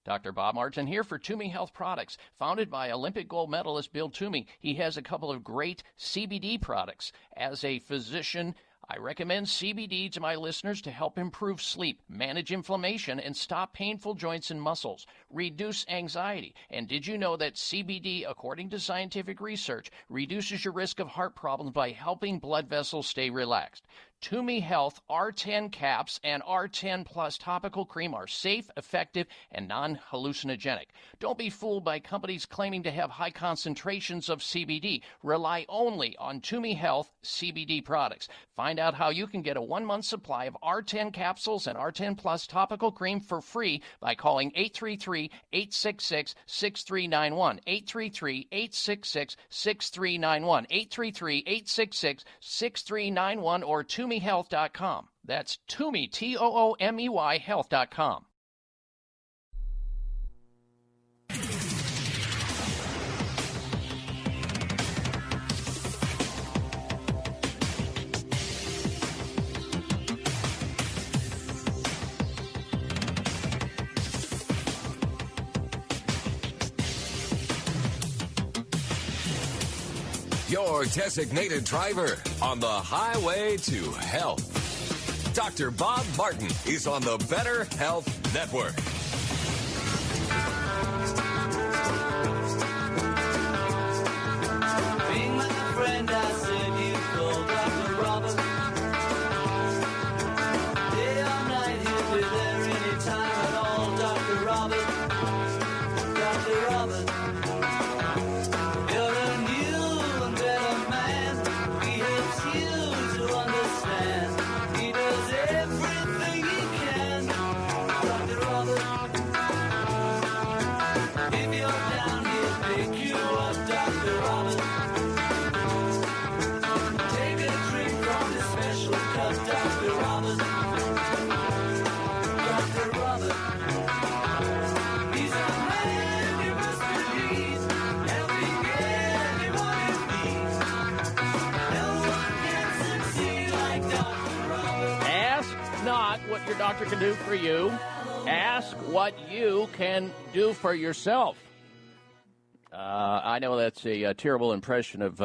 Dr. Bob Martin here for Toomey Health Products. Founded by Olympic gold medalist Bill Toomey, he has a couple of great CBD products. As a physician, I recommend CBD to my listeners to help improve sleep, manage inflammation, and stop painful joints and muscles, reduce anxiety. And did you know that CBD, according to scientific research, reduces your risk of heart problems by helping blood vessels stay relaxed? Toomey Health R10 caps and R10 Plus topical cream are safe, effective, and non-hallucinogenic. Don't be fooled by companies claiming to have high concentrations of CBD. Rely only on Toomey Health CBD products. Find out how you can get a 1-month supply of R10 capsules and R10 Plus topical cream for free by calling 833-866-6391. 833-866-6391. 833-866-6391 or ToomeyHealth.com. That's Toomey, Toomey Health.com. Your designated driver on the highway to health. Dr. Bob Martin is on the Better Health Network. Being my friend, I said you called Dr. Robert. Day or night, he'll be there anytime at all. Dr. Robert, Dr. Robert. You're a new and better man. He helps you to understand. He does everything he can. Dr. Robert. If you're down, he'll pick you up. Dr. Robert. Take a drink from his special cup. Dr. Robert. Dr. Robert. He's a man you must believe. Helping anyone in need. No one can succeed like Dr. Robert. Ask not what your doctor can do for you. Ask what you can do for yourself. I know that's a terrible impression of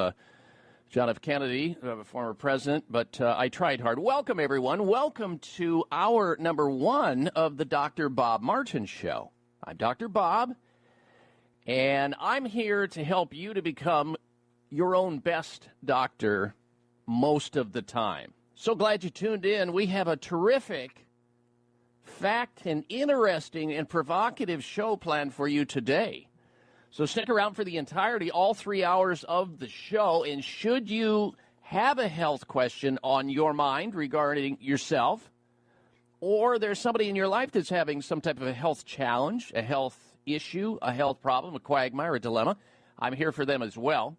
John F. Kennedy, former president, but I tried hard. Welcome, everyone. Welcome to hour number 1 of the Dr. Bob Martin Show. I'm Dr. Bob, and I'm here to help you to become your own best doctor most of the time. So glad you tuned in. We have a terrific, fact and interesting and provocative show planned for you today. So stick around for the entirety, all 3 hours of the show. And should you have a health question on your mind regarding yourself, or there's somebody in your life that's having some type of a health challenge, a health issue, a health problem, a quagmire, a dilemma, I'm here for them as well.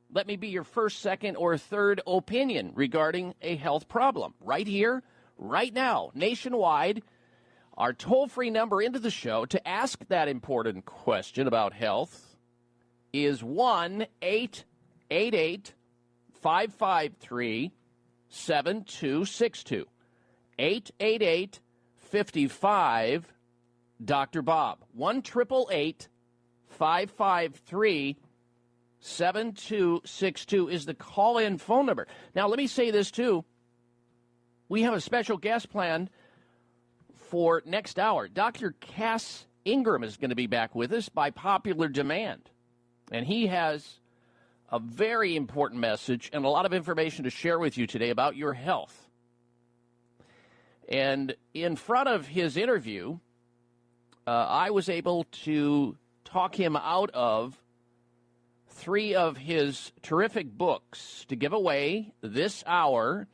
Let me be your first, second, or third opinion regarding a health problem. Right here, right now, nationwide. Our toll-free number into the show to ask that important question about health is 1-888-553-7262. 888-55-Dr. Bob. 1-888-553-7262 is the call-in phone number. Now, let me say this, too. We have a special guest planned for next hour. Dr. Cass Ingram is going to be back with us by popular demand. And he has a very important message and a lot of information to share with you today about your health. And in front of his interview, I was able to talk him out of 3 of his terrific books to give away this hour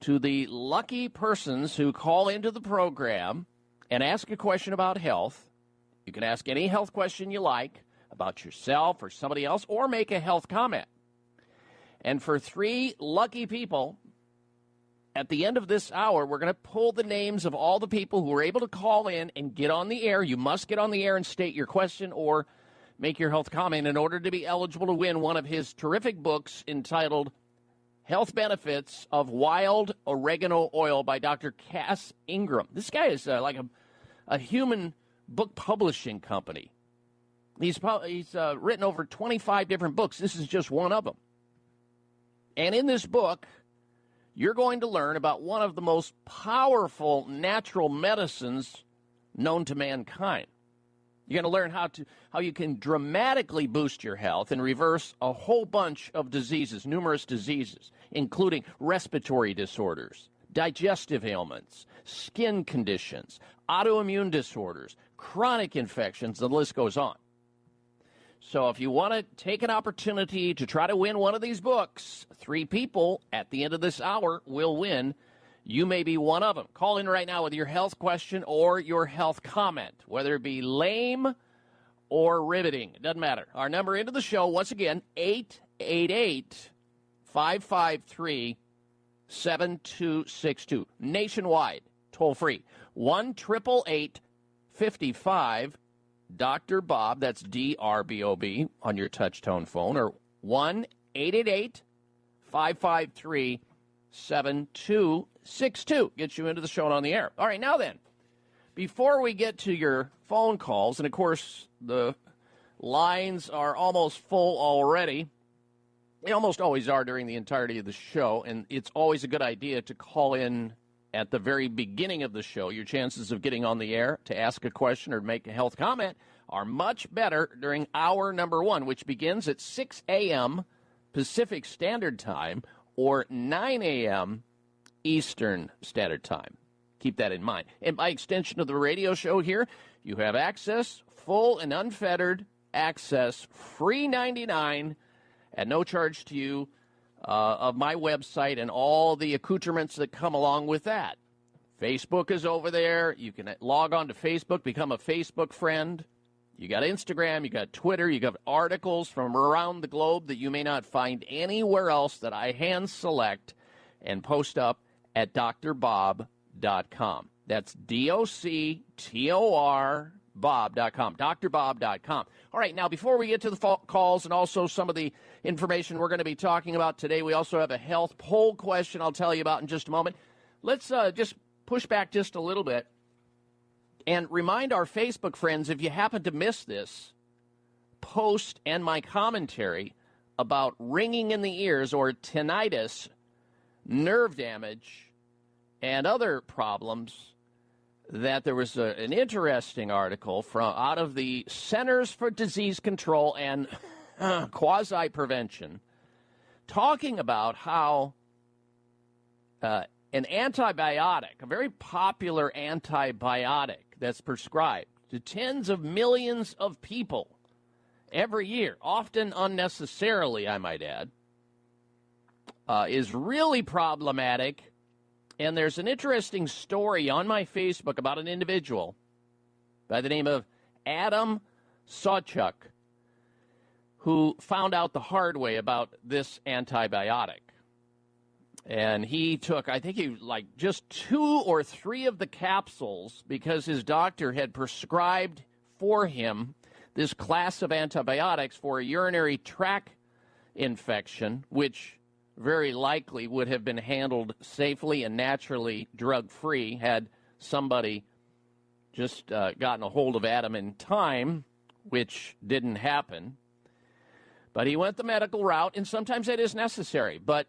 to the lucky persons who call into the program and ask a question about health. You can ask any health question you like about yourself or somebody else, or make a health comment. And for 3 lucky people, at the end of this hour, we're going to pull the names of all the people who were able to call in and get on the air. You must get on the air and state your question or make your health comment in order to be eligible to win one of his terrific books entitled Health Benefits of Wild Oregano Oil by Dr. Cass Ingram. This guy is like a human book publishing company. He's written over 25 different books. This is just one of them. And in this book, you're going to learn about one of the most powerful natural medicines known to mankind. You're going to learn how you can dramatically boost your health and reverse a whole bunch of diseases, numerous diseases, including respiratory disorders, digestive ailments, skin conditions, autoimmune disorders, chronic infections, the list goes on. So if you want to take an opportunity to try to win one of these books, 3 people at the end of this hour will win. You may be one of them. Call in right now with your health question or your health comment, whether it be lame or riveting. It doesn't matter. Our number into the show, once again, 888-553-7262. Nationwide, toll free. 1-888-55 Dr. Bob, that's DRBOB on your touch-tone phone, or 1-888-553-7262. Gets you into the show and on the air. All right, now then, before we get to your phone calls, and of course the lines are almost full already. They almost always are during the entirety of the show, and it's always a good idea to call in at the very beginning of the show. Your chances of getting on the air to ask a question or make a health comment are much better during hour number 1, which begins at 6 a.m. Pacific Standard Time or 9 a.m. Eastern Standard Time. Keep that in mind. And by extension of the radio show here, you have access, full and unfettered access, free 99 at no charge to you, of my website and all the accoutrements that come along with that. Facebook is over there. You can log on to Facebook, become a Facebook friend. You got Instagram, you got Twitter, you got articles from around the globe that you may not find anywhere else that I hand select and post up at drbob.com. That's DOCTOR Bob.com, drbob.com. All right, now before we get to the calls and also some of the information we're going to be talking about today, we also have a health poll question I'll tell you about in just a moment. Let's just push back just a little bit and remind our Facebook friends, if you happen to miss this post and my commentary about ringing in the ears or tinnitus, nerve damage, and other problems, that there was an interesting article from out of the Centers for Disease Control and Quasi-Prevention talking about how an antibiotic, a very popular antibiotic that's prescribed to tens of millions of people every year, often unnecessarily, I might add, is really problematic. And there's an interesting story on my Facebook about an individual by the name of Adam Sawchuk who found out the hard way about this antibiotic. And he took, I think just 2 or 3 of the capsules because his doctor had prescribed for him this class of antibiotics for a urinary tract infection, which very likely would have been handled safely and naturally drug-free had somebody just gotten a hold of Adam in time, which didn't happen. But he went the medical route, and sometimes that is necessary. But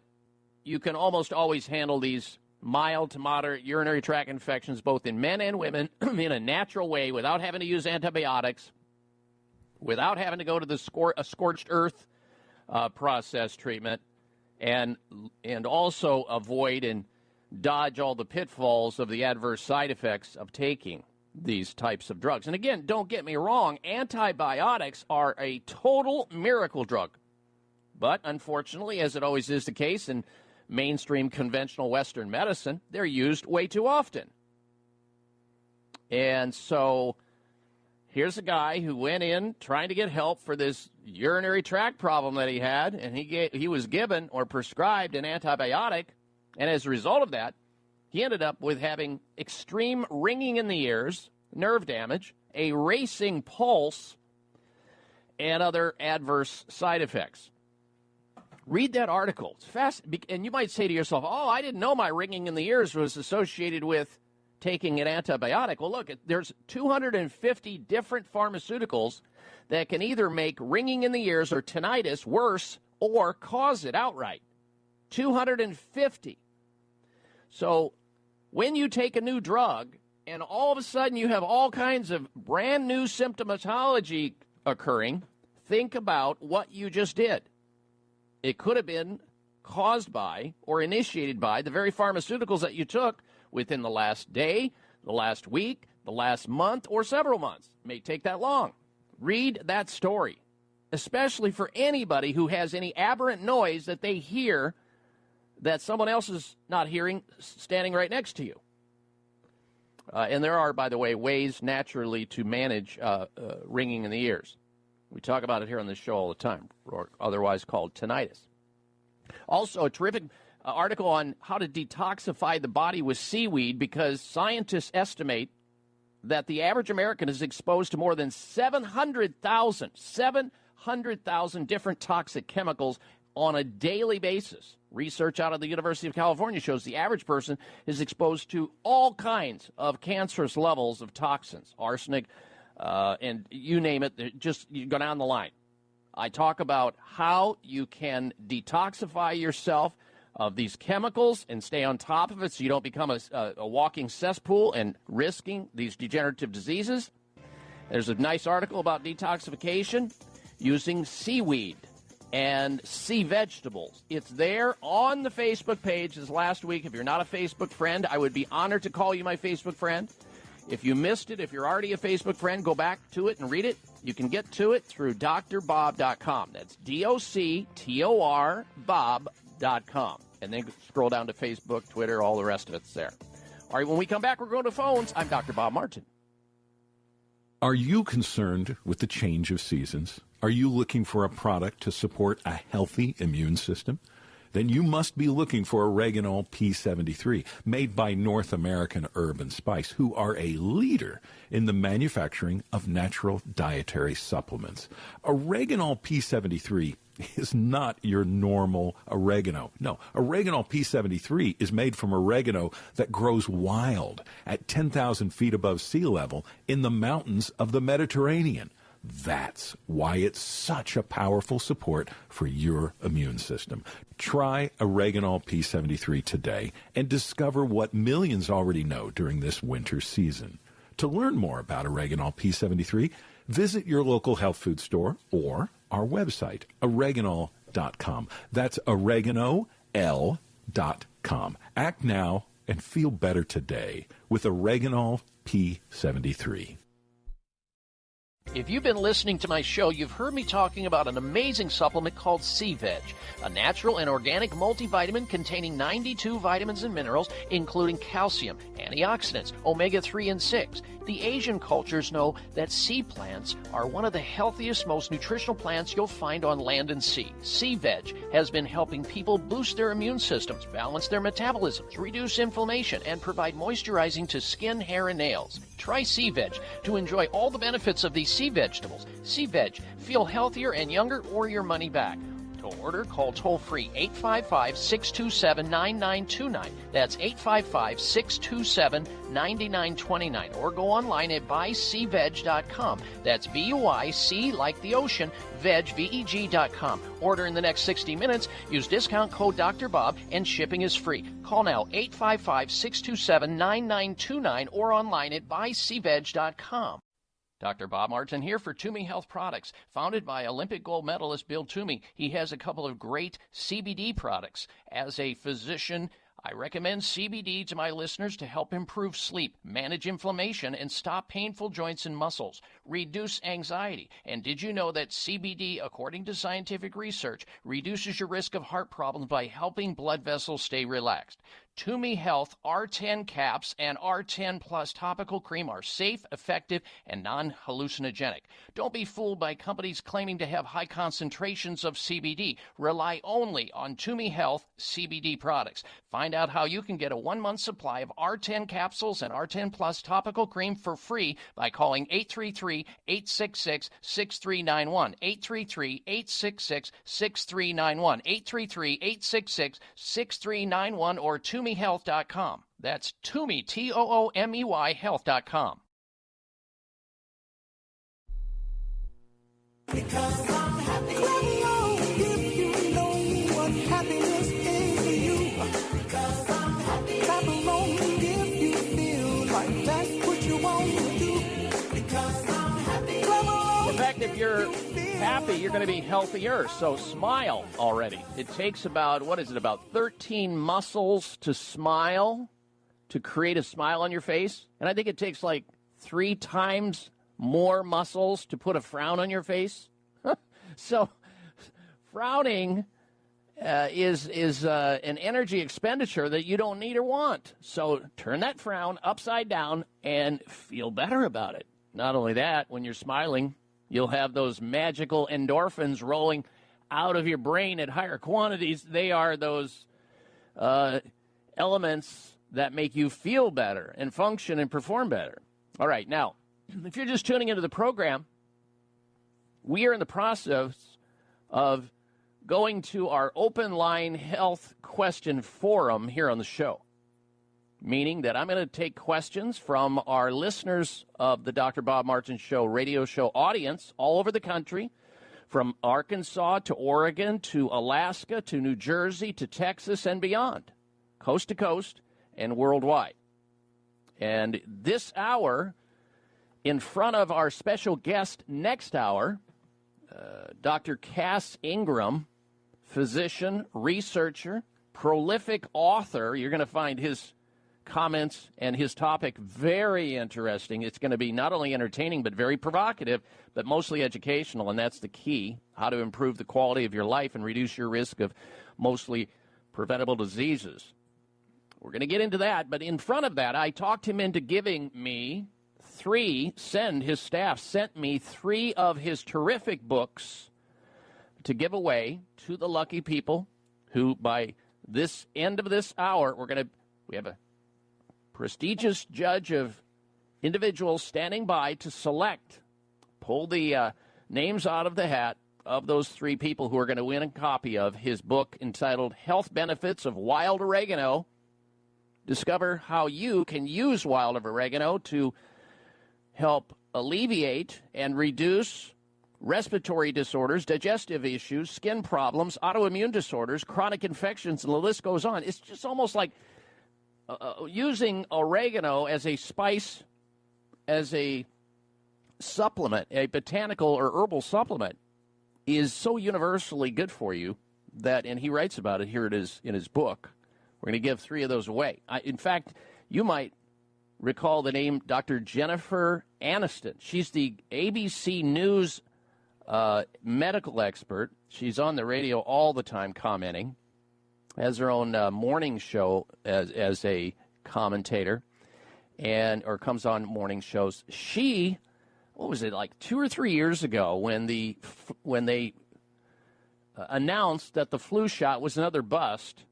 you can almost always handle these mild to moderate urinary tract infections, both in men and women, in a natural way without having to use antibiotics, without having to go to the scorched earth process treatment, and also avoid and dodge all the pitfalls of the adverse side effects of taking these types of drugs. And again, don't get me wrong, antibiotics are a total miracle drug. But unfortunately, as it always is the case in mainstream conventional Western medicine, they're used way too often. And so here's a guy who went in trying to get help for this urinary tract problem that he had, and he was given or prescribed an antibiotic, and as a result of that, he ended up with having extreme ringing in the ears, nerve damage, a racing pulse, and other adverse side effects. Read that article. It's fast, and you might say to yourself, oh, I didn't know my ringing in the ears was associated with taking an antibiotic. Well, look, there's 250 different pharmaceuticals that can either make ringing in the ears or tinnitus worse or cause it outright. 250. So when you take a new drug and all of a sudden you have all kinds of brand new symptomatology occurring, think about what you just did. It could have been caused by or initiated by the very pharmaceuticals that you took within the last day, the last week, the last month, or several months. It may take that long. Read that story, especially for anybody who has any aberrant noise that they hear that someone else is not hearing standing right next to you. And there are, by the way, ways naturally to manage ringing in the ears. We talk about it here on this show all the time, or otherwise called tinnitus. Also, a terrific article on how to detoxify the body with seaweed, because scientists estimate that the average American is exposed to more than 700,000 different toxic chemicals on a daily basis. Research out of the University of California shows the average person is exposed to all kinds of cancerous levels of toxins, arsenic, and you name it, just you go down the line. I talk about how you can detoxify yourself of these chemicals and stay on top of it so you don't become a walking cesspool and risking these degenerative diseases. There's a nice article about detoxification using seaweed and sea vegetables. It's there on the Facebook page this last week. If you're not a Facebook friend, I would be honored to call you my Facebook friend. If you missed it, if you're already a Facebook friend, go back to it and read it. You can get to it through drbob.com. That's DOCTOR Bob.com. And then scroll down to Facebook, Twitter, all the rest of it's there. All right, when we come back, we're going to phones. I'm Dr. Bob Martin. Are you concerned with the change of seasons? Are you looking for a product to support a healthy immune system? Then you must be looking for Oreganol P73, made by North American Herb and Spice, who are a leader in the manufacturing of natural dietary supplements. Oreganol P73 is not your normal oregano. No, Oreganol P73 is made from oregano that grows wild at 10,000 feet above sea level in the mountains of the Mediterranean. That's why it's such a powerful support for your immune system. Try Oreganol P73 today and discover what millions already know during this winter season. To learn more about Oreganol P73, visit your local health food store or our website, oreganol.com. That's oregano.com. Act now and feel better today with Oreganol P73. If you've been listening to my show, you've heard me talking about an amazing supplement called Sea Veg, a natural and organic multivitamin containing 92 vitamins and minerals, including calcium, antioxidants, omega-3 and 6. The Asian cultures know that sea plants are one of the healthiest, most nutritional plants you'll find on land and sea. Sea Veg has been helping people boost their immune systems, balance their metabolisms, reduce inflammation, and provide moisturizing to skin, hair, and nails. Try Sea Veg to enjoy all the benefits of these sea vegetables. Sea Veg. Feel healthier and younger or your money back. To order, call toll-free 855-627-9929. That's 855-627-9929. Or go online at buyseaveg.com. That's B-U-I-C like the ocean, veg, V-E-G.com. Order in the next 60 minutes. Use discount code Dr. Bob, and shipping is free. Call now 855-627-9929 or online at buyseaveg.com. Dr. Bob Martin here for Toomey Health Products. Founded by Olympic gold medalist Bill Toomey, he has a couple of great CBD products. As a physician, I recommend CBD to my listeners to help improve sleep, manage inflammation, and stop painful joints and muscles, reduce anxiety. And did you know that CBD, according to scientific research, reduces your risk of heart problems by helping blood vessels stay relaxed? Toomey Health R10 caps and R10 Plus topical cream are safe, effective, and non-hallucinogenic. Don't be fooled by companies claiming to have high concentrations of CBD. Rely only on Toomey Health CBD products. Find out how you can get a 1-month supply of R10 capsules and R10 Plus topical cream for free by calling 833-866-6391. 833-866-6391. 833-866-6391 or ToomeyHealth.com. That's Toomey, Toomey, health.com. Because I'm happy. If you know what happiness is to you. Because I'm happy. Clap along if you feel like that's what you want to do. Because I'm happy. Clap along. In fact, if you're happy, you're going to be healthier. So smile already. It takes about 13 muscles to smile, to create a smile on your face. And I think it takes like 3 times more muscles to put a frown on your face. So frowning is an energy expenditure that you don't need or want. So turn that frown upside down and feel better about it. Not only that, when you're smiling, you'll have those magical endorphins rolling out of your brain at higher quantities. They are those elements that make you feel better and function and perform better. All right, now, if you're just tuning into the program, we are in the process of going to our open line health question forum here on the show, meaning that I'm going to take questions from our listeners of the Dr. Bob Martin Show radio show audience all over the country, from Arkansas to Oregon to Alaska to New Jersey to Texas and beyond, coast to coast and worldwide. And this hour, in front of our special guest next hour, Dr. Cass Ingram, physician, researcher, prolific author. You're going to find his comments and his topic very interesting. It's going to be not only entertaining but very provocative, but mostly educational, and that's the key, how to improve the quality of your life and reduce your risk of mostly preventable diseases. We're going to get into that, but in front of that, I talked him into giving me his staff sent me 3 of his terrific books to give away to the lucky people who, by this end of this hour, we have a prestigious judge of individuals standing by to pull the names out of the hat of those 3 people who are going to win a copy of his book entitled Health Benefits of Wild Oregano. Discover how you can use wild oregano to help alleviate and reduce respiratory disorders, digestive issues, skin problems, autoimmune disorders, chronic infections, and the list goes on. It's just almost like using oregano as a spice, as a supplement, a botanical or herbal supplement, is so universally good for you that, and he writes about it, here it is in his book. We're going to give 3 of those away. In fact, you might recall the name Dr. Jennifer Aniston. She's the ABC News medical expert. She's on the radio all the time commenting, has her own morning show as a commentator, or comes on morning shows. She, what was it, like 2 or 3 years ago when they announced that the flu shot was another bust,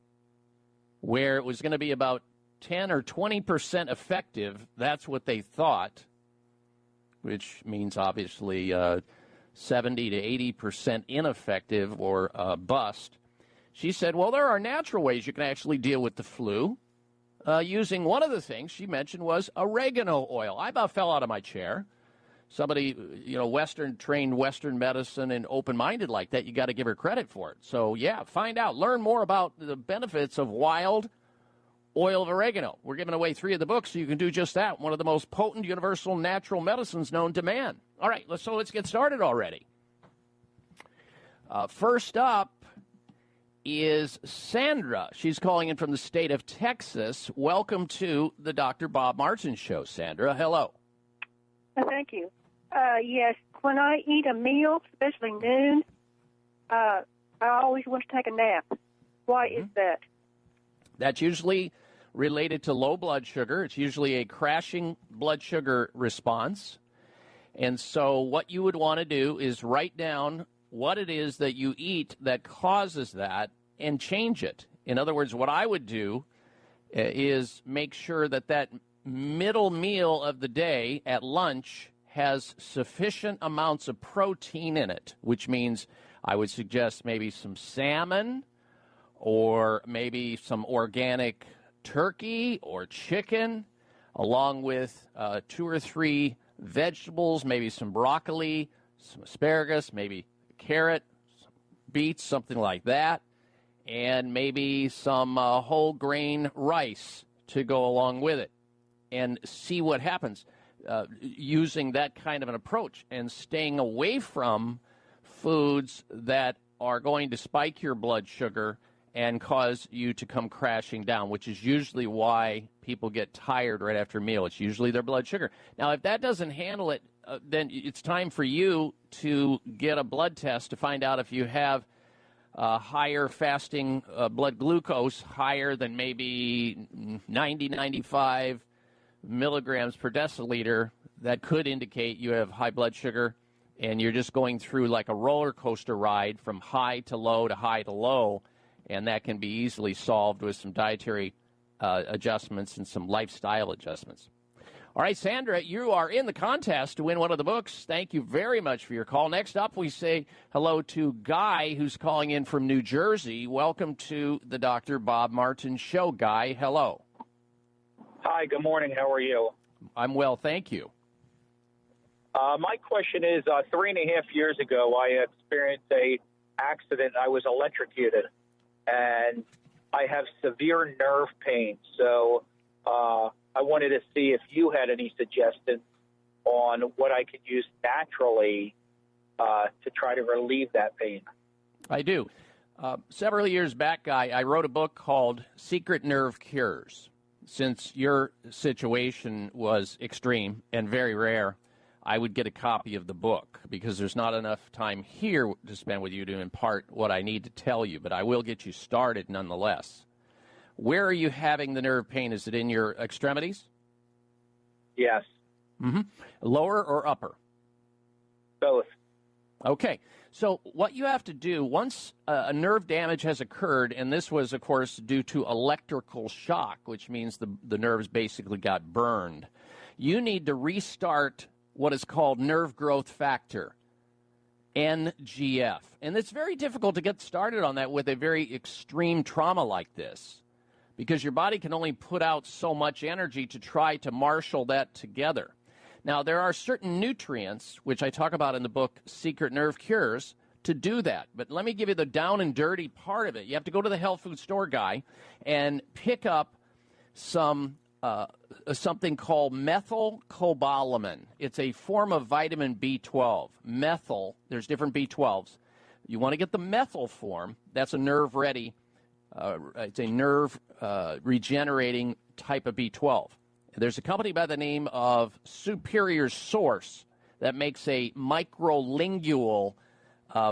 where it was going to be about 10 or 20% effective. That's what they thought, which means obviously 70 to 80% ineffective or bust. She said, well, there are natural ways you can actually deal with the flu. Using one of the things she mentioned was oregano oil. I about fell out of my chair. Somebody, trained Western medicine and open-minded like that, you got to give her credit for it. So, yeah, find out. Learn more about the benefits of wild oil of oregano. We're giving away 3 of the books, so you can do just that. One of the most potent universal natural medicines known to man. All right, let's get started already. First up is Sandra. She's calling in from the state of Texas. Welcome to the Dr. Bob Martin Show, Sandra. Hello. Thank you. Yes, when I eat a meal, especially noon, I always want to take a nap. Why is that? That's usually related to low blood sugar. It's usually a crashing blood sugar response. And so what you would want to do is write down what it is that you eat that causes that and change it. In other words, what I would do is make sure that middle meal of the day at lunch has sufficient amounts of protein in it, which means I would suggest maybe some salmon or maybe some organic turkey or chicken, along with 2 or 3 vegetables, maybe some broccoli, some asparagus, maybe a carrot, some beets, something like that, and maybe some whole grain rice to go along with it, and see what happens using that kind of an approach and staying away from foods that are going to spike your blood sugar and cause you to come crashing down, which is usually why people get tired right after a meal. It's usually their blood sugar. Now, if that doesn't handle it, then it's time for you to get a blood test to find out if you have higher fasting blood glucose, higher than maybe 90, 95 milligrams per deciliter. That could indicate you have high blood sugar, and you're just going through like a roller coaster ride from high to low to high to low, and that can be easily solved with some dietary adjustments and some lifestyle adjustments. All right, Sandra, you are in the contest to win one of the books. Thank you very much for your call. Next up, we say hello to Guy, who's calling in from New Jersey. Welcome to the Dr. Bob Martin Show. Guy, hello. Hi, good morning. How are you? I'm well, thank you. My question is, 3.5 years ago, I experienced a accident. I was electrocuted, and I have severe nerve pain. So I wanted to see if you had any suggestions on what I could use naturally to try to relieve that pain. I do. Several years back, Guy, I wrote a book called Secret Nerve Cures. Since your situation was extreme and very rare, I would get a copy of the book because there's not enough time here to spend with you to impart what I need to tell you, but I will get you started nonetheless. Where are you having the nerve pain? Is it in your extremities? Yes. Mm-hmm. Lower or upper? Both. Okay. So what you have to do, once a nerve damage has occurred, and this was, of course, due to electrical shock, which means the nerves basically got burned, you need to restart what is called nerve growth factor, NGF. And it's very difficult to get started on that with a very extreme trauma like this, because your body can only put out so much energy to try to marshal that together. Now, there are certain nutrients, which I talk about in the book Secret Nerve Cures, to do that. But let me give you the down and dirty part of it. You have to go to the health food store, Guy, and pick up some something called methylcobalamin. It's a form of vitamin B12. Methyl, there's different B12s. You want to get the methyl form. That's a nerve-ready, it's a nerve regenerating type of B12. There's a company by the name of Superior Source that makes a microlingual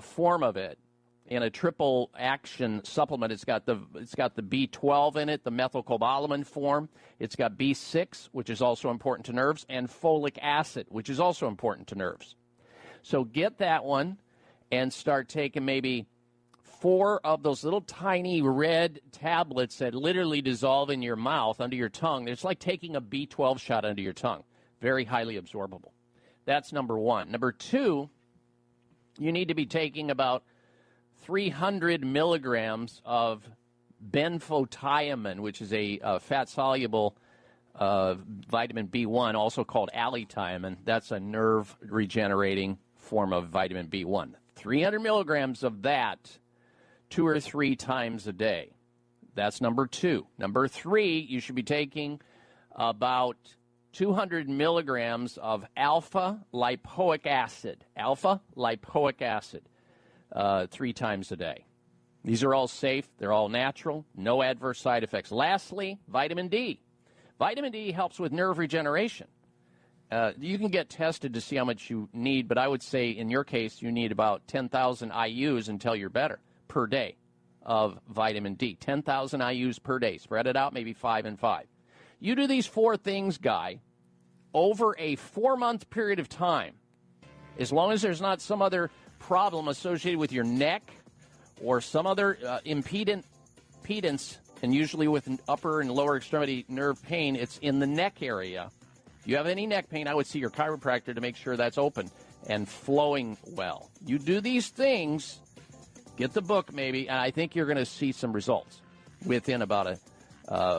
form of it in a triple action supplement. It's got the B12 in it, the methylcobalamin form. It's got B6, which is also important to nerves, and folic acid, which is also important to nerves. So get that one and start taking maybe 4 of those little tiny red tablets that literally dissolve in your mouth, under your tongue. It's like taking a B12 shot under your tongue. Very highly absorbable. That's number 1. Number 2, you need to be taking about 300 milligrams of benfotiamine, which is a fat-soluble vitamin B1, also called allithiamine. That's a nerve-regenerating form of vitamin B1. 300 milligrams of that 2 or 3 times a day. That's number 2. Number 3, you should be taking about 200 milligrams of alpha lipoic acid. Alpha lipoic acid 3 times a day. These are all safe. They're all natural. No adverse side effects. Lastly, vitamin D. Vitamin D helps with nerve regeneration. You can get tested to see how much you need, but I would say in your case you need about 10,000 IUs until you're better per day of vitamin D. 10,000 IUs per day. Spread it out, maybe 5 and 5. You do these 4 things, Guy, over a 4-month period of time, as long as there's not some other problem associated with your neck or some other impedance, and usually with an upper and lower extremity nerve pain, it's in the neck area. If you have any neck pain, I would see your chiropractor to make sure that's open and flowing well. You do these things, get the book maybe, and I think you're going to see some results within about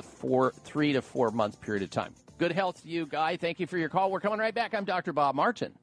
for 3 to 4 month period of time. Good health to you, Guy. Thank you for your call. We're coming right back. I'm Dr. Bob Martin.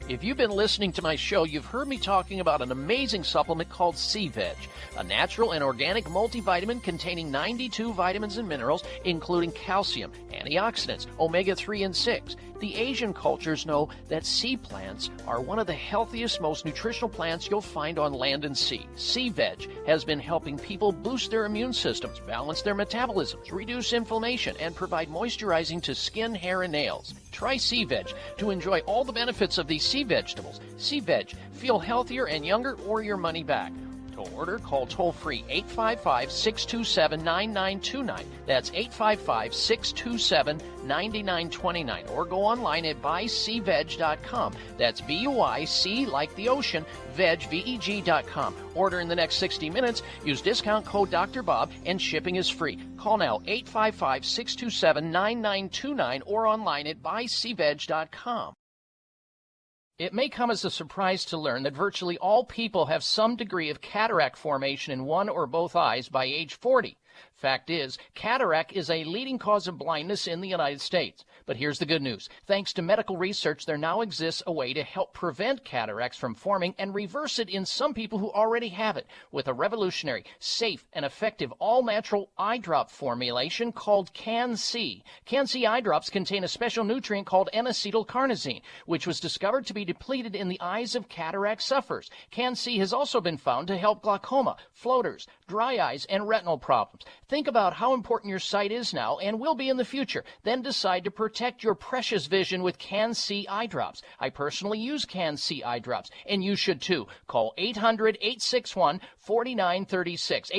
If you've been listening to my show, you've heard me talking about an amazing supplement called C-Veg, a natural and organic multivitamin containing 92 vitamins and minerals, including calcium, antioxidants, omega-3 and 6. The Asian cultures know that sea plants are one of the healthiest, most nutritional plants you'll find on land and sea. C-Veg has been helping people boost their immune systems, balance their metabolisms, reduce inflammation, and provide moisturizing to skin, hair, and nails. Try C-Veg to enjoy all the benefits of these sea vegetables. C-Veg, feel healthier and younger or your money back. To order, call toll-free 855-627-9929. That's 855-627-9929. Or go online at buycveg.com. That's B-U-I-C like the ocean, veg, V-E-G.com. Order in the next 60 minutes. Use discount code Dr. Bob, and shipping is free. Call now 855-627-9929 or online at buycveg.com. It may come as a surprise to learn that virtually all people have some degree of cataract formation in one or both eyes by age 40. Fact is, cataract is a leading cause of blindness in the United States. But here's the good news. Thanks to medical research, there now exists a way to help prevent cataracts from forming and reverse it in some people who already have it with a revolutionary, safe, and effective all-natural eye drop formulation called Can-C. Can-C eye drops contain a special nutrient called N-acetylcarnosine, which was discovered to be depleted in the eyes of cataract sufferers. Can-C has also been found to help glaucoma, floaters, dry eyes, and retinal problems. Think about how important your sight is now and will be in the future. Then decide to protect your precious vision with Can-C eye drops. I personally use Can-C eye drops, and you should too. Call 800-861-4936.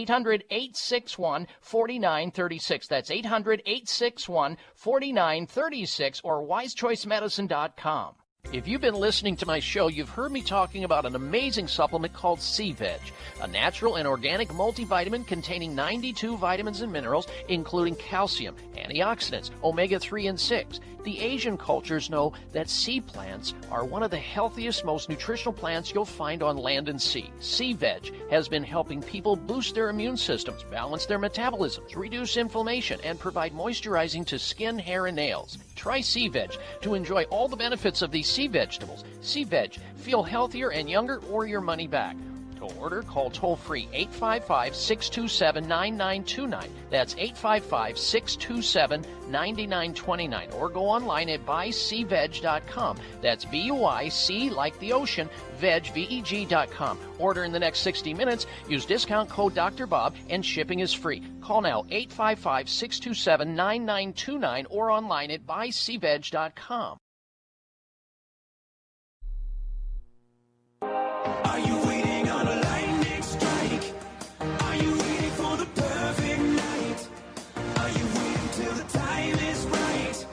800-861-4936. That's 800-861-4936 or wisechoicemedicine.com. If you've been listening to my show, you've heard me talking about an amazing supplement called C-Veg, a natural and organic multivitamin containing 92 vitamins and minerals, including calcium, antioxidants, omega-3 and 6. The Asian cultures know that sea plants are one of the healthiest, most nutritional plants you'll find on land and sea. C-Veg has been helping people boost their immune systems, balance their metabolisms, reduce inflammation, and provide moisturizing to skin, hair, and nails. Try C-Veg to enjoy all the benefits of these sea vegetables. C-Veg, feel healthier and younger or your money back. To order, call toll-free 855-627-9929. That's 855-627-9929. Or go online at buycveg.com. That's B-U-I-C like the ocean, veg, V-E-G.com. Order in the next 60 minutes. Use discount code Dr. Bob, and shipping is free. Call now 855-627-9929 or online at buycveg.com. Are you waiting on a lightning strike? Are you waiting for the perfect night? Are you waiting till the time is right?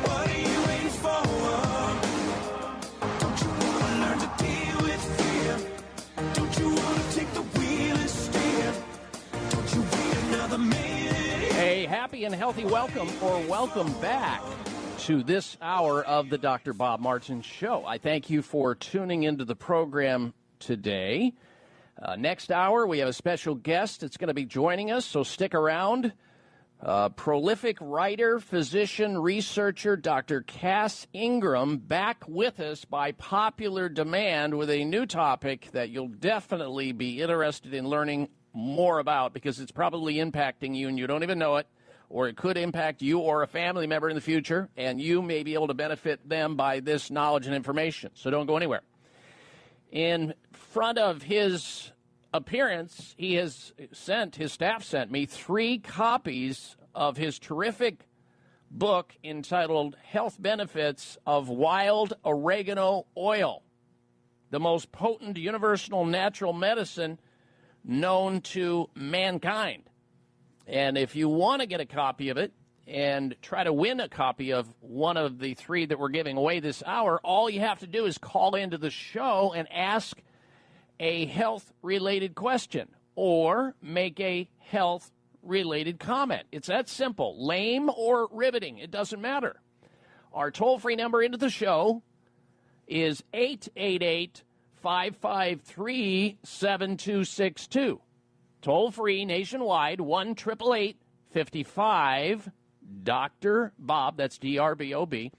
What are you waiting for? Don't you want to learn to deal with fear? Don't you want to take the wheel and steer? Don't you wait another minute? A happy and healthy welcome or welcome back to this hour of the Dr. Bob Martin Show. I thank you for tuning into the program today. Next hour, we have a special guest that's going to be joining us, so stick around. Prolific writer, physician, researcher, Dr. Cass Ingram, back with us by popular demand with a new topic that you'll definitely be interested in learning more about because it's probably impacting you and you don't even know it, or it could impact you or a family member in the future, and you may be able to benefit them by this knowledge and information. So don't go anywhere. In front of his appearance, his staff sent me 3 copies of his terrific book entitled Health Benefits of Wild Oregano Oil, the most potent universal natural medicine known to mankind. And if you want to get a copy of it and try to win a copy of one of the 3 that we're giving away this hour, all you have to do is call into the show and ask a health-related question or make a health-related comment. It's that simple. Lame or riveting, it doesn't matter. Our toll-free number into the show is 888-553-7262. Toll free nationwide, 1-888-55 Dr. Bob, that's DRBOB,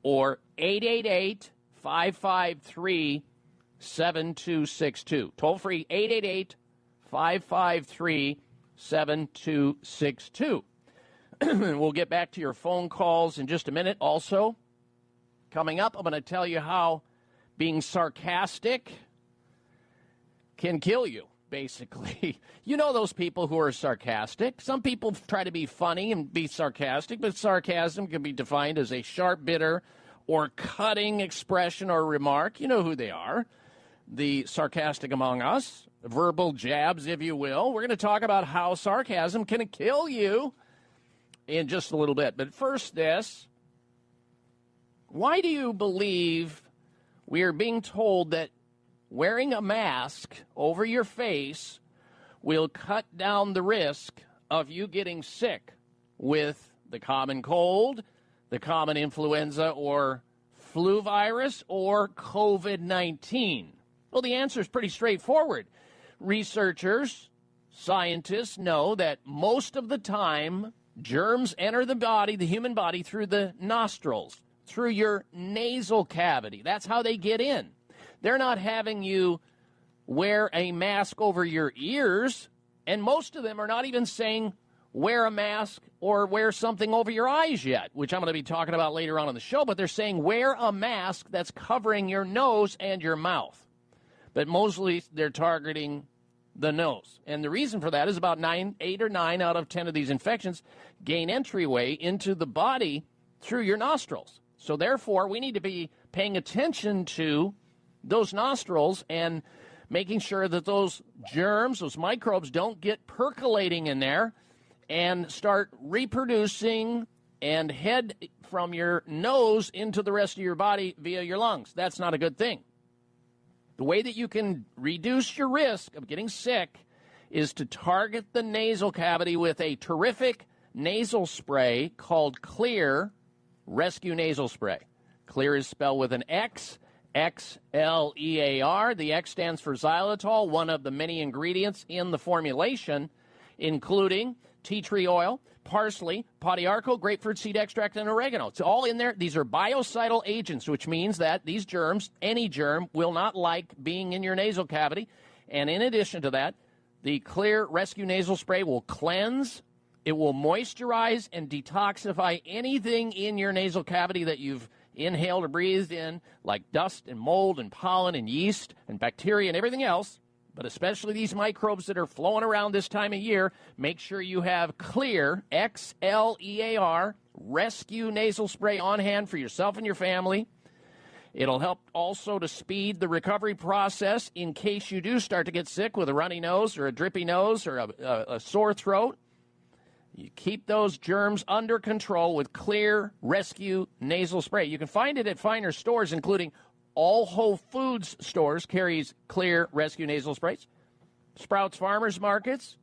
or 888-553-7262. Toll free, 888-553-7262. We'll get back to your phone calls in just a minute. Also, coming up, I'm going to tell you how being sarcastic can kill you, basically. You know those people who are sarcastic. Some people try to be funny and be sarcastic, but sarcasm can be defined as a sharp, bitter, or cutting expression or remark. You know who they are. The sarcastic among us, verbal jabs, if you will. We're going to talk about how sarcasm can kill you in just a little bit. But first, this. Why do you believe we are being told that wearing a mask over your face will cut down the risk of you getting sick with the common cold, the common influenza or flu virus, or COVID-19? Well, the answer is pretty straightforward. Researchers, scientists know that most of the time germs enter the body, the human body, through the nostrils, through your nasal cavity. That's how they get in. They're not having you wear a mask over your ears, and most of them are not even saying wear a mask or wear something over your eyes yet, which I'm going to be talking about later on in the show, but they're saying wear a mask that's covering your nose and your mouth. But mostly they're targeting the nose. And the reason for that is about 8 or 9 out of 10 of these infections gain entryway into the body through your nostrils. So therefore, we need to be paying attention to those nostrils and making sure that those germs, those microbes, don't get percolating in there and start reproducing and head from your nose into the rest of your body via your lungs. That's not a good thing. The way that you can reduce your risk of getting sick is to target the nasal cavity with a terrific nasal spray called Clear Rescue Nasal Spray. Clear is spelled with an X, X-L-E-A-R. The X stands for xylitol, one of the many ingredients in the formulation, including tea tree oil, parsley, podiarco, grapefruit seed extract, and oregano. It's all in there. These are biocidal agents, which means that these germs, any germ, will not like being in your nasal cavity. And in addition to that, the Clear Rescue Nasal Spray will cleanse, it will moisturize and detoxify anything in your nasal cavity that you've inhaled or breathed in, like dust and mold and pollen and yeast and bacteria and everything else, but especially these microbes that are flowing around this time of year. Make sure you have Clear, X-L-E-A-R, Rescue Nasal Spray on hand for yourself and your family. It'll help also to speed the recovery process in case you do start to get sick with a runny nose or a drippy nose or a sore throat. You keep those germs under control with Clear Rescue Nasal Spray. You can find it at finer stores, including all Whole Foods stores carries Clear Rescue Nasal Sprays, Sprouts Farmers Markets,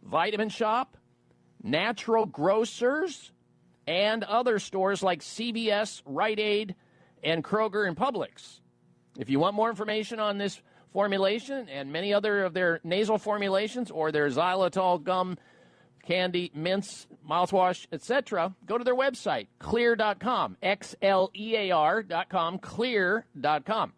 Vitamin Shop, Natural Grocers, and other stores like CVS, Rite Aid, and Kroger and Publix. If you want more information on this formulation and many other of their nasal formulations or their xylitol gum, candy, mints, mouthwash, etc., go to their website, clear.com, X-L-E-A-R.com, clear.com.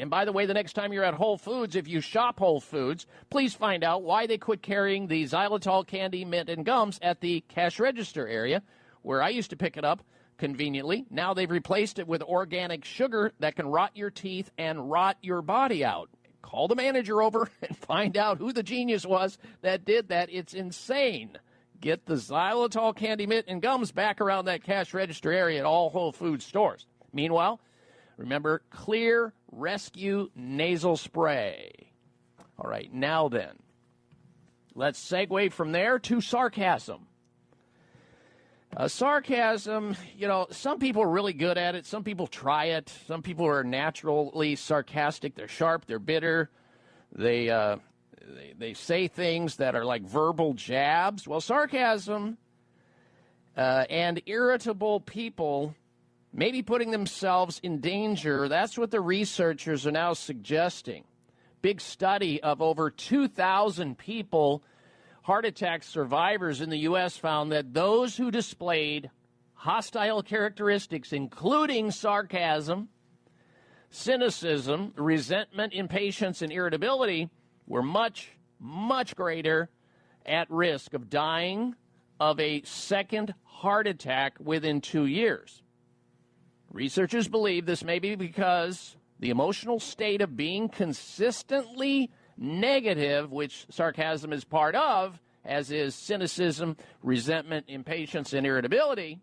And by the way, the next time you're at Whole Foods, if you shop Whole Foods, please find out why they quit carrying the xylitol candy, mint, and gums at the cash register area, where I used to pick it up conveniently. Now they've replaced it with organic sugar that can rot your teeth and rot your body out. Call the manager over and find out who the genius was that did that. It's insane. Get the xylitol candy, mint, and gums back around that cash register area at all Whole Foods stores. Meanwhile, remember, Clear Rescue Nasal Spray. All right, now then, let's segue from there to sarcasm. Sarcasm, you know, some people are really good at it. Some people try it. Some people are naturally sarcastic. They're sharp. They're bitter. They say things that are like verbal jabs. Well, sarcasm and irritable people may be putting themselves in danger. That's what the researchers are now suggesting. big study of over 2,000 people, heart attack survivors in the U.S., found that those who displayed hostile characteristics, including sarcasm, cynicism, resentment, impatience, and irritability, were much, much greater at risk of dying of a second heart attack within 2 years. Researchers believe this may be because the emotional state of being consistently negative, which sarcasm is part of, as is cynicism, resentment, impatience, and irritability,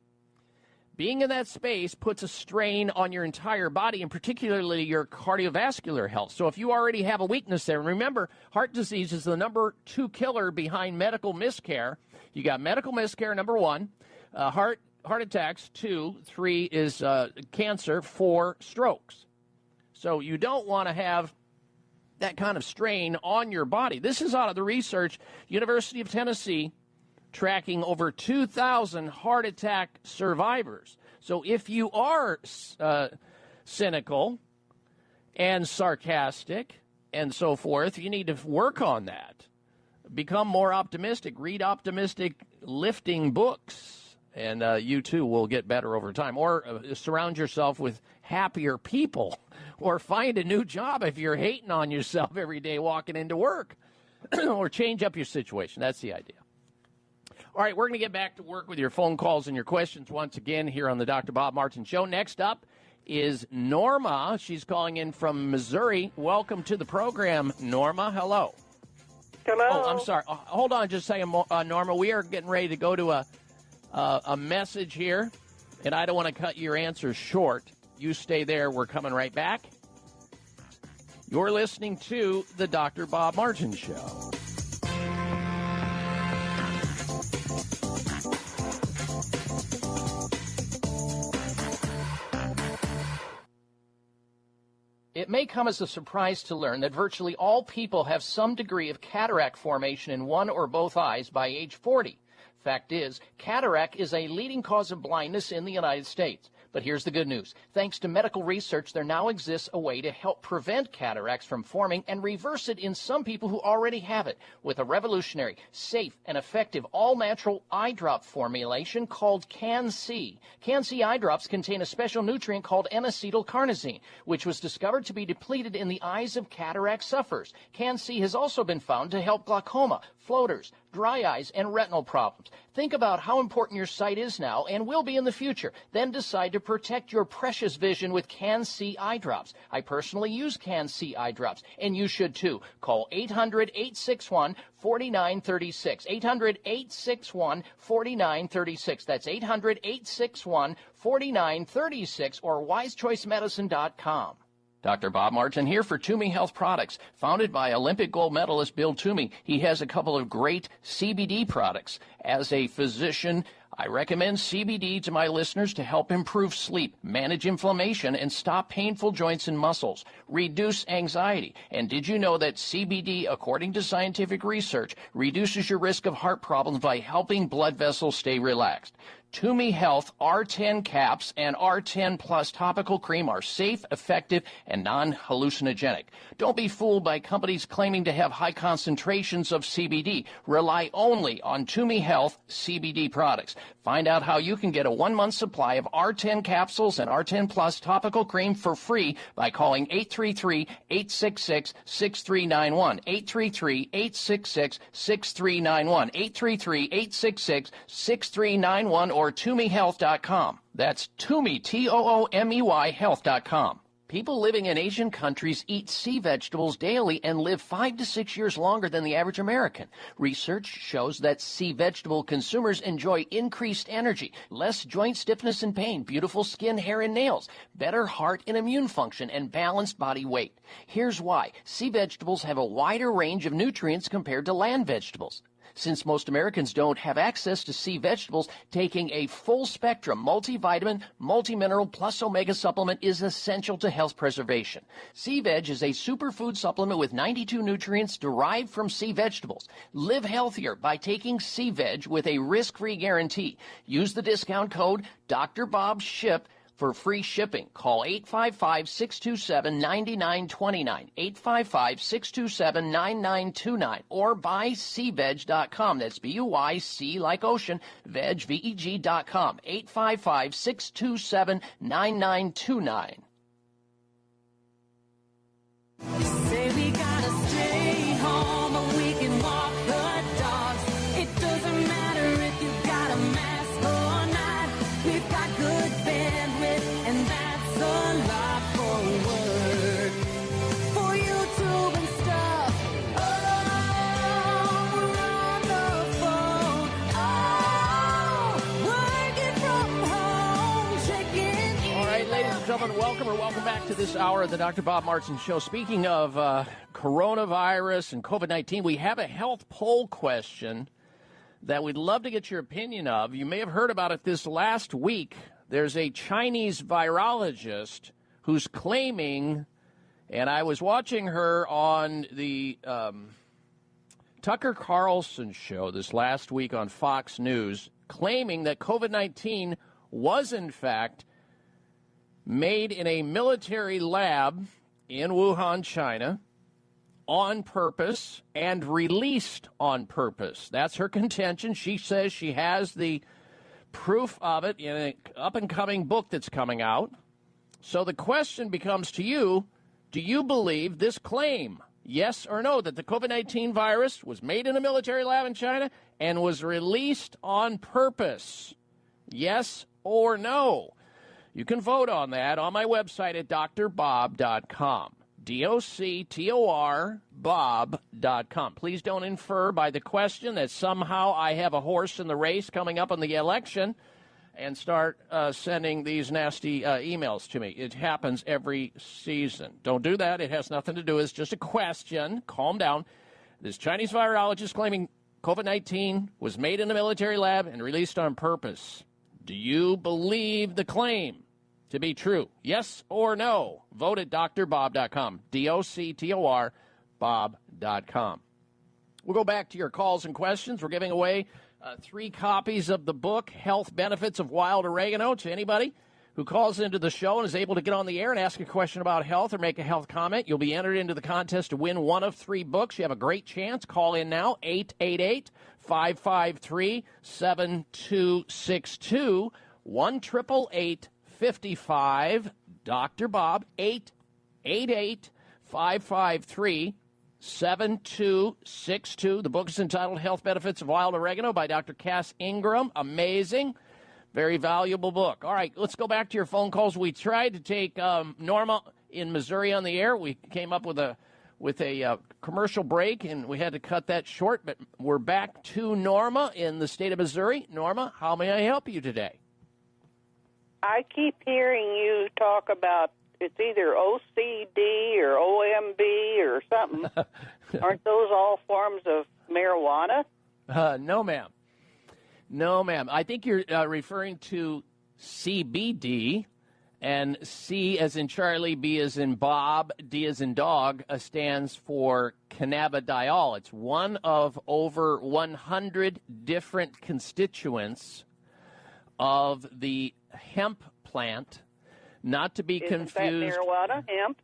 being in that space puts a strain on your entire body and particularly your cardiovascular health. So if you already have a weakness there, and remember, heart disease is the number 2 killer behind medical miscare. You got medical miscare, number 1, heart attacks, 2, 3 is cancer, 4 strokes. So you don't want to have that kind of strain on your body. This is out of the research, University of Tennessee, tracking over 2,000 heart attack survivors. So if you are cynical and sarcastic and so forth, you need to work on that. Become more optimistic. Read optimistic lifting books, and you too will get better over time. Or surround yourself with happier people, or find a new job if you're hating on yourself every day walking into work, or change up your situation. That's the idea. All right, we're going to get back to work with your phone calls and your questions once again here on the Dr. Bob Martin Show. Next up is Norma. She's calling in from Missouri. Welcome to the program, Norma. Hello. Hello. Oh, I'm sorry. Hold on just a second, Norma. We are getting ready to go to a message here, and I don't want to cut your answers short. You stay there. We're coming right back. You're listening to the Dr. Bob Martin Show. It may come as a surprise to learn that virtually all people have some degree of cataract formation in one or both eyes by age 40. Fact is, cataract is a leading cause of blindness in the United States. But here's the good news. Thanks to medical research, there now exists a way to help prevent cataracts from forming and reverse it in some people who already have it with a revolutionary, safe, and effective all-natural eye drop formulation called Can-C. Can-C eye drops contain a special nutrient called N-acetylcarnosine, which was discovered to be depleted in the eyes of cataract sufferers. Can-C has also been found to help glaucoma, floaters, dry eyes, and retinal problems. Think about how important your sight is now and will be in the future. Then decide to protect your precious vision with Can-C eye drops. I personally use Can-C eye drops, and you should too. Call 800-861-4936. 800-861-4936. That's 800-861-4936 or wisechoicemedicine.com. Dr. Bob Martin here for Toomey Health Products, founded by Olympic gold medalist Bill Toomey. He has a couple of great CBD products. As a physician, I recommend CBD to my listeners to help improve sleep, manage inflammation, and stop painful joints and muscles, reduce anxiety. And did you know that CBD, according to scientific research, reduces your risk of heart problems by helping blood vessels stay relaxed? Toomey Health R10 caps and R10 Plus topical cream are safe, effective, and non-hallucinogenic. Don't be fooled by companies claiming to have high concentrations of CBD. Rely only on Toomey Health CBD products. Find out how you can get a 1-month supply of R10 capsules and R10 Plus topical cream for free by calling 833-866-6391. 833-866-6391. 833-866-6391 or ToomeyHealth.com. That's Toomey, Toomey Health.com. People living in Asian countries eat sea vegetables daily and live 5 to 6 years longer than the average American. Research shows that sea vegetable consumers enjoy increased energy, less joint stiffness and pain, beautiful skin, hair, and nails, better heart and immune function, and balanced body weight. Here's why. Sea vegetables have a wider range of nutrients compared to land vegetables. Since most Americans don't have access to sea vegetables, taking a full-spectrum multivitamin, multimineral plus omega supplement is essential to health preservation. Sea Veg is a superfood supplement with 92 nutrients derived from sea vegetables. Live healthier by taking Sea Veg with a risk-free guarantee. Use the discount code DrBobShip. for free shipping. Call 855-627-9929, 855-627-9929, or buycveg.com. That's B-U-Y-C like ocean, veg, V-E-G.com, 855-627-9929. Say we gotta stay home, but we can walk the dogs. It doesn't matter if you got a mask or not. We've got good bandwidth, and that's a lot for work. For YouTube and stuff. Oh, we're on the phone. Oh, working from home, checking in. All right, ladies and gentlemen, welcome back to this hour of the Dr. Bob Martin Show. Speaking of coronavirus and COVID-19, we have a health poll question that we'd love to get your opinion of. You may have heard about it this last week. There's a Chinese virologist who's claiming, and I was watching her on the Tucker Carlson show this last week on Fox News, claiming that COVID-19 was, in fact, made in a military lab in Wuhan, China, on purpose and released on purpose. That's her contention. She says she has the proof of it in an up-and-coming book that's coming out. So the question becomes to you, do you believe this claim, yes or no, that the COVID-19 virus was made in a military lab in China and was released on purpose? Yes or no? You can vote on that on my website at drbob.com. D-O-C-T-O-R Bob.com. Please don't infer by the question that somehow I have a horse in the race coming up in the election and start sending these nasty emails to me. It happens every season. Don't do that. It has nothing to do. It's just a question. Calm down. This Chinese virologist claiming COVID-19 was made in a military lab and released on purpose. Do you believe the claim to be true? Yes or no? Vote at drbob.com. D-O-C-T-O-R Bob.com. We'll go back to your calls and questions. We're giving away 3 copies of the book, Health Benefits of Wild Oregano, to anybody who calls into the show and is able to get on the air and ask a question about health or make a health comment. You'll be entered into the contest to win one of 3 books. You have a great chance. Call in now, 888-553-7262, 1-888-55 Dr. Bob, 888-553-7262. The book is entitled Health Benefits of Wild Oregano by Dr. Cass Ingram. Amazing. Very valuable book. All right, let's go back to your phone calls. We tried to take Norma in Missouri on the air. We came up with a commercial break, and we had to cut that short. But we're back to Norma in the state of Missouri. Norma, how may I help you today? I keep hearing you talk about it's either OCD or OMB or something. Aren't those all forms of marijuana? No, ma'am. No, ma'am. I think you're referring to CBD, and C as in Charlie, B as in Bob, D as in dog, stands for cannabidiol. It's one of over 100 different constituents of the hemp plant, not to be confused. Isn't that marijuana, hemp?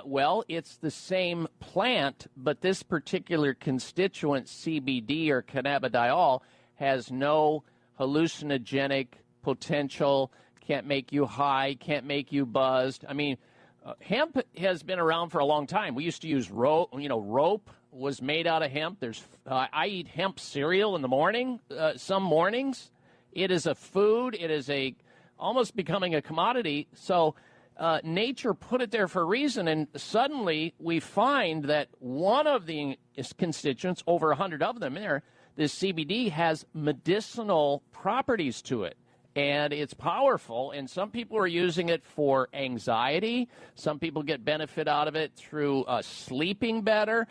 Well, it's the same plant, but this particular constituent, CBD or cannabidiol, has no hallucinogenic potential, can't make you high, can't make you buzzed. I mean, hemp has been around for a long time. We used to use rope. Rope was made out of hemp. I eat hemp cereal in the morning, some mornings. It is a food. It is almost becoming a commodity. So nature put it there for a reason, and suddenly we find that one of the constituents, over 100 of them there, this CBD has medicinal properties to it, and it's powerful, and some people are using it for anxiety. Some people get benefit out of it through sleeping better.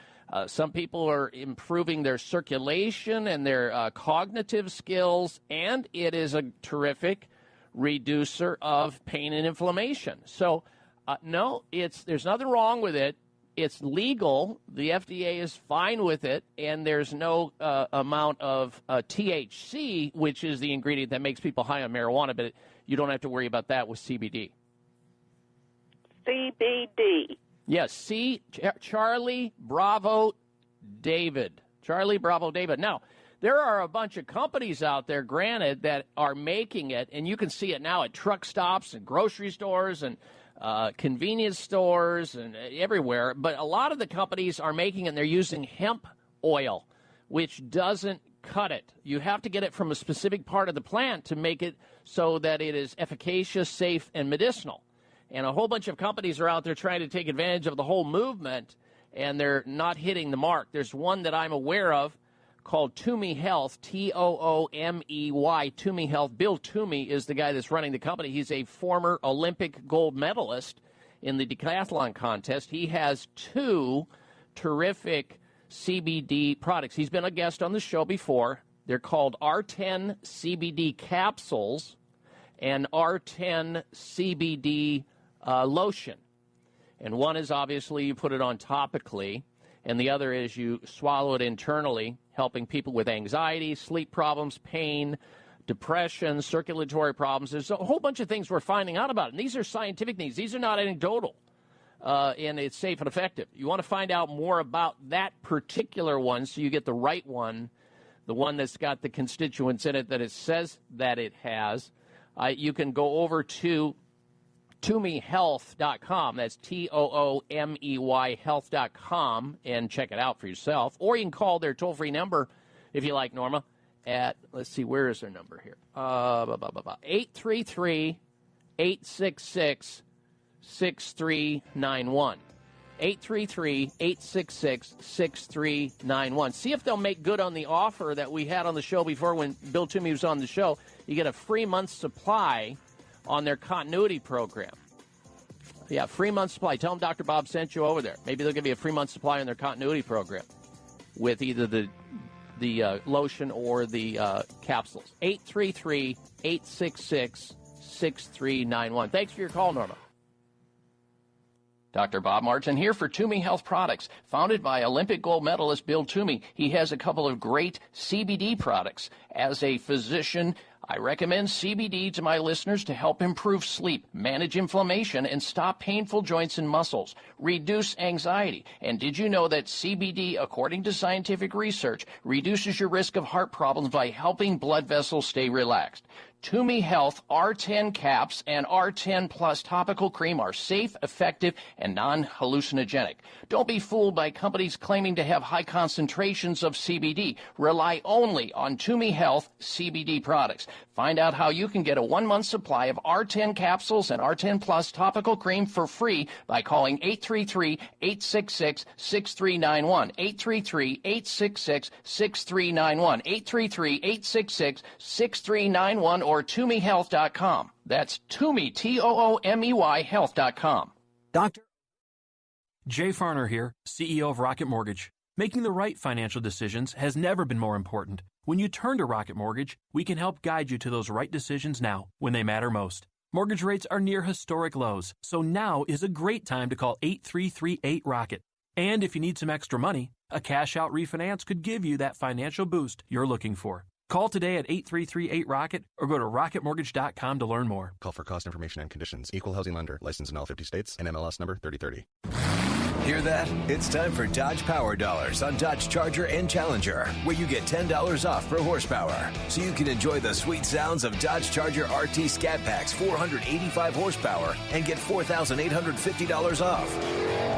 Some people are improving their circulation and their cognitive skills, and it is a terrific reducer of pain and inflammation. So, no, there's nothing wrong with it. It's legal. The FDA is fine with it, and there's no amount of THC, which is the ingredient that makes people high on marijuana, but you don't have to worry about that with CBD. CBD. Yes, Charlie Bravo David. Charlie Bravo David. Now, there are a bunch of companies out there, granted, that are making it, and you can see it now at truck stops and grocery stores and convenience stores and everywhere. But a lot of the companies are making it, and they're using hemp oil, which doesn't cut it. You have to get it from a specific part of the plant to make it so that it is efficacious, safe, and medicinal. And a whole bunch of companies are out there trying to take advantage of the whole movement, and they're not hitting the mark. There's one that I'm aware of called Toomey Health, Toomey, Toomey Health. Bill Toomey is the guy that's running the company. He's a former Olympic gold medalist in the decathlon contest. He has 2 terrific CBD products. He's been a guest on the show before. They're called R10 CBD capsules and R10 CBD lotion. And one is obviously you put it on topically, and the other is you swallow it internally, helping people with anxiety, sleep problems, pain, depression, circulatory problems. There's a whole bunch of things we're finding out about, and these are scientific things. These are not anecdotal, and it's safe and effective. You want to find out more about that particular one so you get the right one, the one that's got the constituents in it that it says that it has. You can go over to ToomeyHealth.com. That's TOOMEY health.com and check it out for yourself. Or you can call their toll-free number, if you like, Norma, at, let's see, where is their number here? 833-866-6391. 833-866-6391. See if they'll make good on the offer that we had on the show before when Bill Toomey was on the show. You get a free month's supply on their continuity program. Yeah, free month supply. Tell them Dr. Bob sent you over there. Maybe they'll give you a free month supply on their continuity program with either the lotion or the capsules. 833-866-6391. Thanks for your call, Norma. Dr. Bob Martin here for Toomey Health Products. Founded by Olympic gold medalist Bill Toomey, he has a couple of great CBD products. As a physician, I recommend CBD to my listeners to help improve sleep, manage inflammation, and stop painful joints and muscles, reduce anxiety. And did you know that CBD, according to scientific research, reduces your risk of heart problems by helping blood vessels stay relaxed? Toomey Health R10 caps and R10 Plus topical cream are safe, effective, and non-hallucinogenic. Don't be fooled by companies claiming to have high concentrations of CBD. Rely only on Toomey Health CBD products. Find out how you can get a 1-month supply of R10 capsules and R10 Plus topical cream for free by calling 833-866-6391. 833-866-6391. 833-866-6391 or ToomeyHealth.com. That's Toomey, Toomey Health.com. Dr. Jay Farner here, CEO of Rocket Mortgage. Making the right financial decisions has never been more important. When you turn to Rocket Mortgage, we can help guide you to those right decisions now, when they matter most. Mortgage rates are near historic lows, so now is a great time to call 8338-ROCKET. And if you need some extra money, a cash-out refinance could give you that financial boost you're looking for. Call today at 8338-ROCKET or go to rocketmortgage.com to learn more. Call for cost information and conditions. Equal housing lender. Licensed in all 50 states. And MLS number 3030. Hear that? It's time for Dodge Power Dollars on Dodge Charger and Challenger, where you get $10 off per horsepower. So you can enjoy the sweet sounds of Dodge Charger RT Scat Pack's 485 horsepower and get $4,850 off.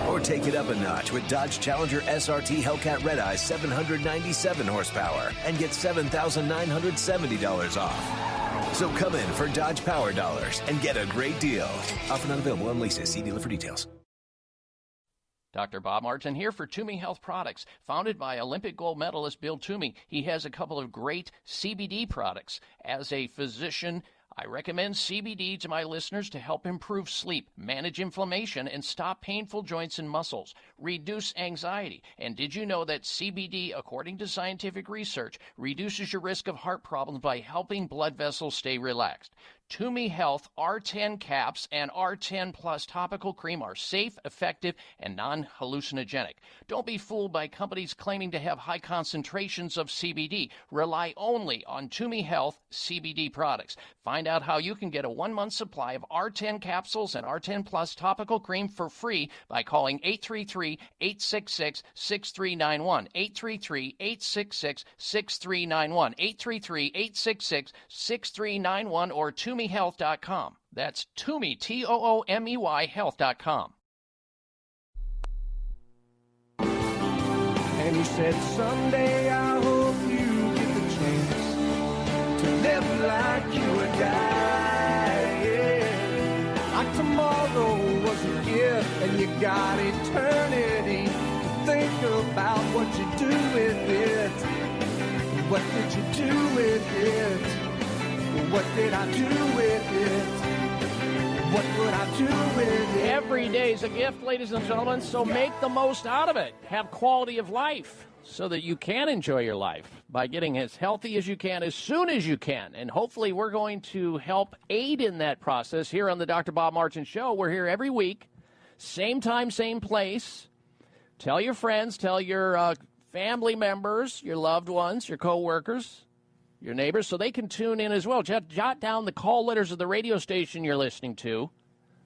Or take it up a notch with Dodge Challenger SRT Hellcat Red Eye 797 horsepower and get $7,970 off. So come in for Dodge Power Dollars and get a great deal. Offer not available on leases. See dealer for details. Dr. Bob Martin here for Toomey Health Products. Founded by Olympic gold medalist Bill Toomey, he has a couple of great CBD products. As a physician, I recommend CBD to my listeners to help improve sleep, manage inflammation, and stop painful joints and muscles, reduce anxiety. And did you know that CBD, according to scientific research, reduces your risk of heart problems by helping blood vessels stay relaxed? Toomey Health R10 caps and R10 Plus topical cream are safe, effective, and non-hallucinogenic. Don't be fooled by companies claiming to have high concentrations of CBD. Rely only on Toomey Health CBD products. Find out how you can get a 1-month supply of R10 capsules and R10 Plus topical cream for free by calling 833-866-6391. 833-866-6391. 833-866-6391 or ToomeyHealth.com. That's Toomey, Toomey, health.com. And he said, someday I hope you get the chance to live like you would die. Yeah. Like tomorrow was a gift and you got eternity to think about what you do with it. What did you do with it? What did I do with it? What would I do with it? Every day is a gift, ladies and gentlemen, so make the most out of it. Have quality of life so that you can enjoy your life by getting as healthy as you can as soon as you can. And hopefully we're going to help aid in that process here on the Dr. Bob Martin Show. We're here every week, same time, same place. Tell your friends, tell your family members, your loved ones, your coworkers, your neighbors, so they can tune in as well. Jot down the call letters of the radio station you're listening to,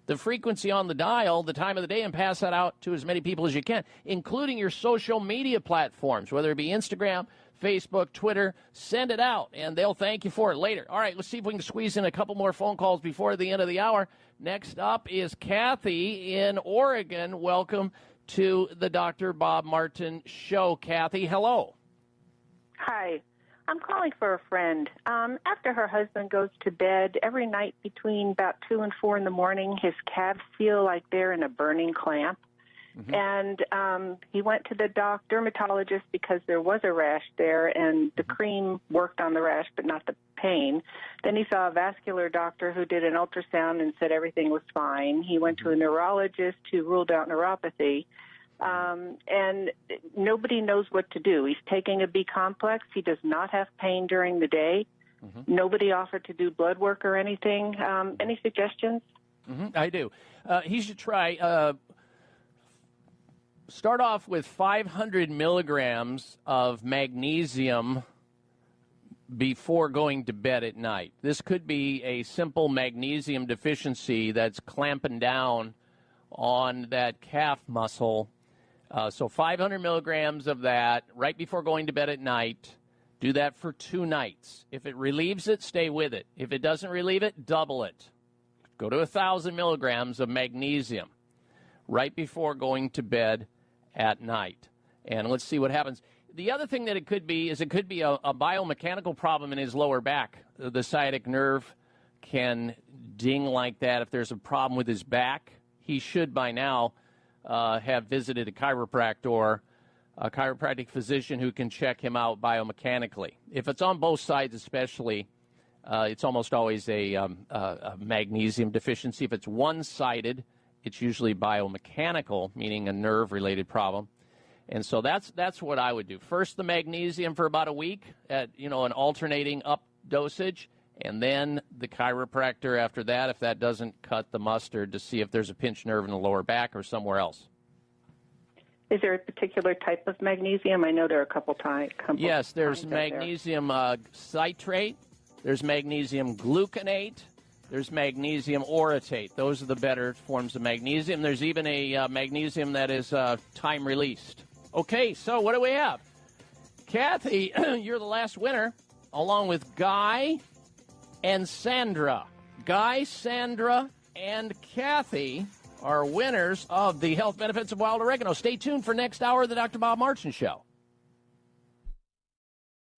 the frequency on the dial, the time of the day, and pass that out to as many people as you can, including your social media platforms, whether it be Instagram, Facebook, Twitter. Send it out, and they'll thank you for it later. All right, let's see if we can squeeze in a couple more phone calls before the end of the hour. Next up is Kathy in Oregon. Welcome to the Dr. Bob Martin Show. Kathy, hello. Hi. I'm calling for a friend. After her husband goes to bed, every night between about 2 and 4 in the morning, his calves feel like they're in a burning clamp. Mm-hmm. And he went to the dermatologist because there was a rash there, and the cream worked on the rash but not the pain. Then he saw a vascular doctor who did an ultrasound and said everything was fine. He went to a neurologist who ruled out neuropathy. And nobody knows what to do. He's taking a B complex. He does not have pain during the day. Mm-hmm. Nobody offered to do blood work or anything. Any suggestions? Mm-hmm. I do. He should try, start off with 500 milligrams of magnesium before going to bed at night. This could be a simple magnesium deficiency that's clamping down on that calf muscle. So 500 milligrams of that right before going to bed at night. Do that for 2 nights. If it relieves it, stay with it. If it doesn't relieve it, double it. Go to 1,000 milligrams of magnesium right before going to bed at night. And let's see what happens. The other thing that it could be is it could be a biomechanical problem in his lower back. The sciatic nerve can ding like that if there's a problem with his back. He should by now have visited a chiropractor, a chiropractic physician who can check him out biomechanically. If it's on both sides especially, it's almost always a magnesium deficiency. If it's one-sided, it's usually biomechanical, meaning a nerve-related problem. And so that's what I would do. First the magnesium for about a week at an alternating up dosage, and then the chiropractor after that, if that doesn't cut the mustard, to see if there's a pinched nerve in the lower back or somewhere else. Is there a particular type of magnesium? I know there are a couple types. Yes, there's magnesium citrate, there's magnesium gluconate, there's magnesium orotate. Those are the better forms of magnesium. There's even a magnesium that is time-released. Okay, so what do we have? Kathy, you're the last winner, along with Guy and Sandra. Guy, Sandra, and Kathy are winners of the health benefits of wild oregano. Stay tuned for next hour of the Dr. Bob Martin Show.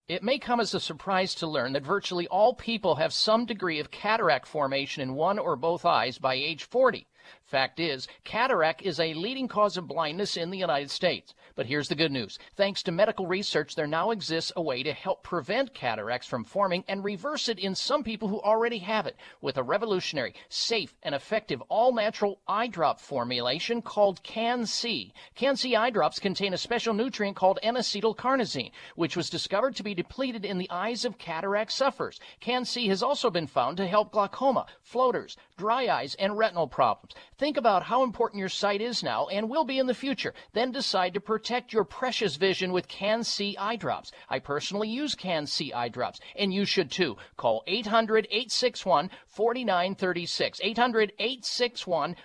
It may come as a surprise to learn that virtually all people have some degree of cataract formation in one or both eyes by age 40. Fact is, cataract is a leading cause of blindness in the United States. But here's the good news. Thanks to medical research, there now exists a way to help prevent cataracts from forming and reverse it in some people who already have it with a revolutionary, safe, and effective all-natural eye drop formulation called Can-C. Can-C eye drops contain a special nutrient called N-acetylcarnosine, which was discovered to be depleted in the eyes of cataract sufferers. Can-C has also been found to help glaucoma, floaters, dry eyes, and retinal problems. Think about how important your sight is now and will be in the future. Then decide to protect your precious vision with Can-C eye drops. I personally use Can-C eye drops, and you should too. Call 800-861-4936.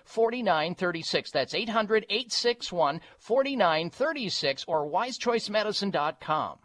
800-861-4936. That's 800-861-4936 or wisechoicemedicine.com.